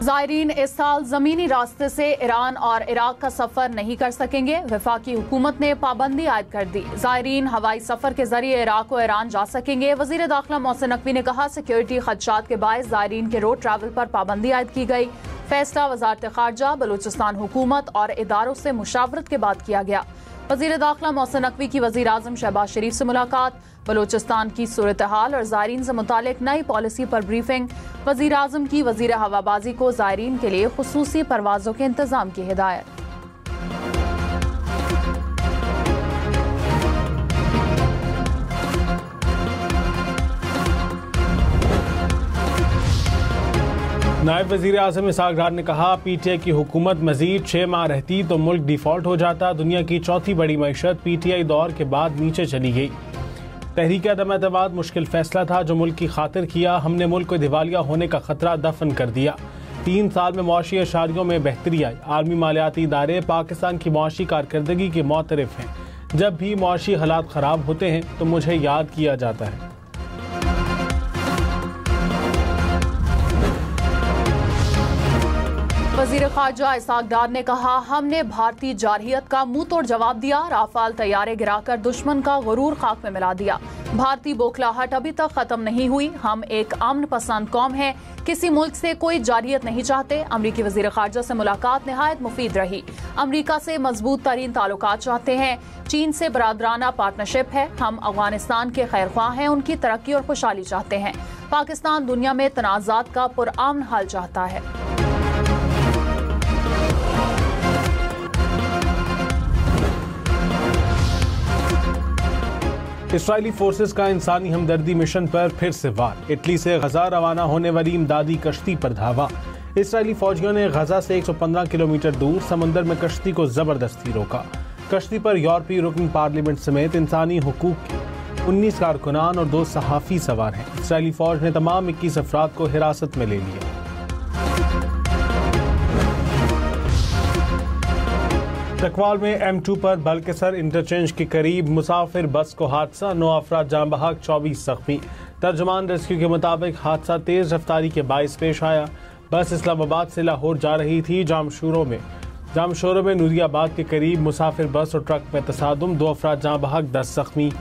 ज़ायरीन इस साल ज़मीनी रास्ते से ईरान और इराक का सफ़र नहीं कर सकेंगे। वफाकी हुकूमत ने पाबंदी आयद कर दी। ज़ायरीन हवाई सफ़र के जरिए इराक और ईरान जा सकेंगे। वज़ीर दाखिला मोहसिन नकवी ने कहा, सिक्योरिटी खदशात के बायस ज़ायरीन के रोड ट्रैवल पर पाबंदी आयद की गई। फैसला वज़ारत ख़ारजा, बलूचिस्तान हुकूमत और इदारों से मुशावरत के बाद किया गया। वज़ीर दाखिला मोहसिन नकवी की वज़ीर आज़म शहबाज शरीफ से मुलाकात, बलूचिस्तान की सूरत हाल और ज़ायरीन से मुतालिक नई पॉलिसी पर ब्रीफिंग। वज़ीर आज़म की वज़ीर हवाबाजी को ज़ायरीन के लिए खुसूसी परवाज़ों के इंतज़ाम की हिदायत। नायब वज़ीर आज़म इसहाक़ डार ने कहा, PTI की हुकूमत मज़ीद 6 माह रहती तो मुल्क डिफ़ॉल्ट हो जाता। दुनिया की चौथी बड़ी मईशत PTI दौर के बाद नीचे चली गई। तहरीक अदम एतमाद मुश्किल फैसला था जो मुल्क की खातिर किया। हमने मुल्क को दिवालिया होने का खतरा दफन कर दिया। 3 साल में मुआशी अशारियों में बेहतरी आई। आलमी मालियाती इदारे पाकिस्तान की मुआशी कारकर्दगी के मोतरफ हैं। जब भी मुआशी हालात ख़राब होते हैं तो मुझे याद किया जाता है। वज़ीर ख़ारजा इसहाक़ डार ने कहा, हमने भारतीय जारहियत का मुंह तोड़ जवाब दिया। राफाल तैयारे गिराकर दुश्मन का गुरूर खाक में मिला दिया। भारतीय बौखलाहट अभी तक खत्म नहीं हुई। हम एक अमन पसंद कौम हैं, किसी मुल्क से कोई जारहियत नहीं चाहते। अमरीकी वज़ीर ख़ारजा से मुलाकात नहायत मुफीद रही। अमरीका से मजबूत तरीन ताल्लुकात चाहते हैं। चीन से बरादराना पार्टनरशिप है। हम अफगानिस्तान के खैर ख्वाह हैं, उनकी तरक्की और खुशहाली चाहते हैं। पाकिस्तान दुनिया में तनाज़ात का पुरअमन हल चाहता है। इसराइली फोर्सेस का इंसानी हमदर्दी मिशन पर फिर से वार। इटली से गजा रवाना होने वाली इमदादी कश्ती पर धावा। इसराइली फौजियों ने गजा से 115 किलोमीटर दूर समंदर में कश्ती को जबरदस्ती रोका। कश्ती पर यूरोपीय रुकन पार्लियामेंट समेत इंसानी हुकूक के 19 कारकुनान और 2 सहाफ़ी सवार हैं। इसराइली फौज ने तमाम 21 अफराद को हिरासत में ले लिया। तकवाल में M2 पर बलकेसर इंटरचेंज के करीब मुसाफिर बस को हादसा, 9 अफराद जान बहक, 24 जख्मी। तर्जुमान रेस्क्यू के मुताबिक हादसा तेज रफ्तारी के बायस पेश आया। बस इस्लामाबाद से लाहौर जा रही थी। जामशोरों में नूरियाबाद के करीब मुसाफिर बस और ट्रक में तसादुम, 2 अफराद जान बहक, 10 जख्मी।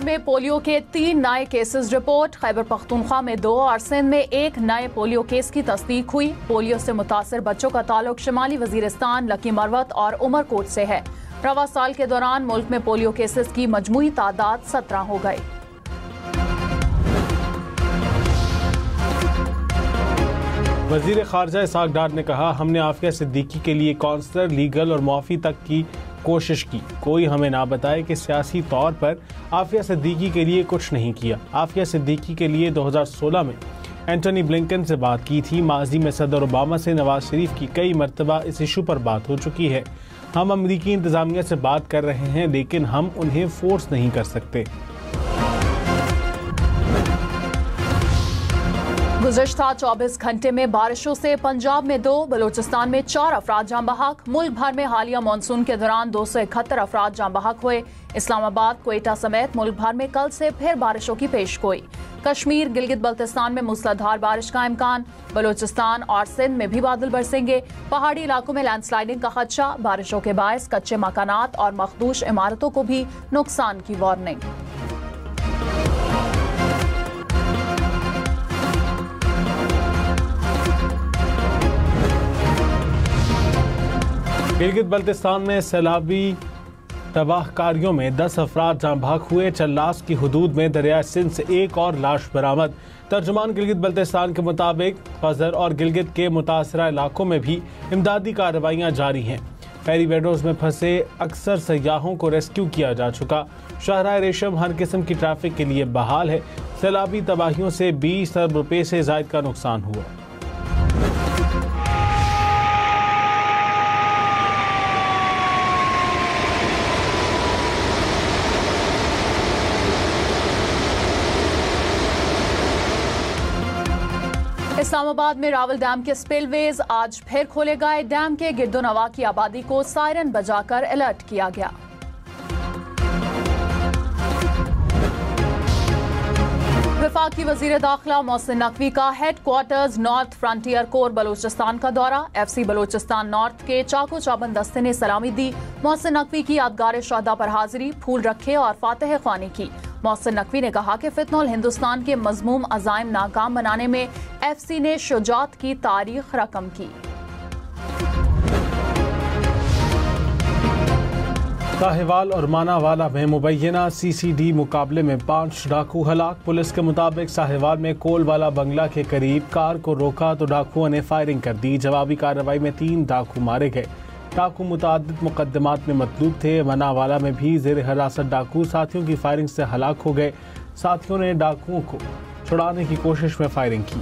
में पोलियो के 3 नए केसेस रिपोर्ट। खैबर पख्तूनख्वा में 2 और सिंध में 1 नए पोलियो केस की तस्दीक हुई। पोलियो से मुतासर बच्चों का ताल्लुक शुमाली वजीरिस्तान, लकी मरवत और उमरकोट से है। रवा साल के दौरान मुल्क में पोलियो केसेस की मजमूई तादाद 17 हो गई। वज़ीर ख़ारजा इसहाक़ डार ने कहा, हमने आफिया सिद्दीकी के लिए काउंसलर, लीगल और मुआफ़ी तक की कोशिश की। कोई हमें ना बताए कि सियासी तौर पर आफिया सिद्दीकी के लिए कुछ नहीं किया। आफिया सिद्दीकी के लिए 2016 में एंटनी ब्लिंकन से बात की थी। माजी में सदर ओबामा से नवाज शरीफ की कई मरतबा इस इशू पर बात हो चुकी है। हम अमरीकी इंतज़ामिया से बात कर रहे हैं, लेकिन हम उन्हें फोर्स नहीं कर सकते। गुज़श्ता 24 घंटे में बारिशों से पंजाब में 2, बलूचिस्तान में 4 अफराद जान बहक। मुल्क भर में हालिया मानसून के दौरान 271 अफराद जान बहक हुए। इस्लामाबाद, क्वेटा समेत मुल्क भर में कल से फिर बारिशों की पेशगोई। कश्मीर, गिलगित बल्तिस्तान में मूसलाधार बारिश का इम्कान। बलूचिस्तान और सिंध में भी बादल बरसेंगे। पहाड़ी इलाकों में लैंडस्लाइडिंग का खदशा। बारिशों के बायस कच्चे मकानात और मखदूश इमारतों को भी नुकसान की वार्निंग। गिलगित बल्तिस्तान में सैलाबी तबाहकारियों में 10 अफराद जान बहक हुए। चल्लास की हदूद में दरियाए सिंध से 1 और लाश बरामद। तर्जुमान गिलगित बल्तिस्तान के मुताबिक फजर और गिलगित के मुतासरा इलाकों में भी इमदादी कार्रवाइयाँ जारी हैं। फेरी वेडोज में फंसे अक्सर सयाहों को रेस्क्यू किया जा चुका। शाहराह रेशम हर किस्म की ट्रैफिक के लिए बहाल है। सैलाबी तबाहियों से 20 अरब रुपये से ज़ायद का नुकसान हुआ। इस्लामाबाद में रावल डैम के स्पिलवेज आज फिर खोले गए। डैम के गिरदोनवा की आबादी को सायरन बजाकर अलर्ट किया गया। वफाकी वजीर दाखिला मोहसिन नकवी का headquarters north frontier core Balochistan का दौरा। FC बलूचिस्तान नॉर्थ के चाको चाबंद दस्ते ने सलामी दी। मोहसिन नकवी की यादगार शहदा पर हाजिरी, फूल रखे और फातह ख्वानी की। मोहसिन नकवी ने कहा कि फितनोल हिंदुस्तान के मजमूम अज़ाइम नाकाम बनाने में FC ने शुजात की तारीख रकम की। साहिवाल और मानावाला में मुबैना CCD मुकाबले में 5 डाकू हलाक। पुलिस के मुताबिक साहिवाल में कोलवाला बंगला के करीब कार को रोका तो डाकुओं ने फायरिंग कर दी। जवाबी कार्रवाई में 3 डाकू मारे गए। डाकू मुतादिद मुकदमात में मतलूब थे। मानावाला में भी जेर हिरासत डाकू साथियों की फायरिंग से हलाक हो गए। साथियों ने डाकुओं को छुड़ाने की कोशिश में फायरिंग की।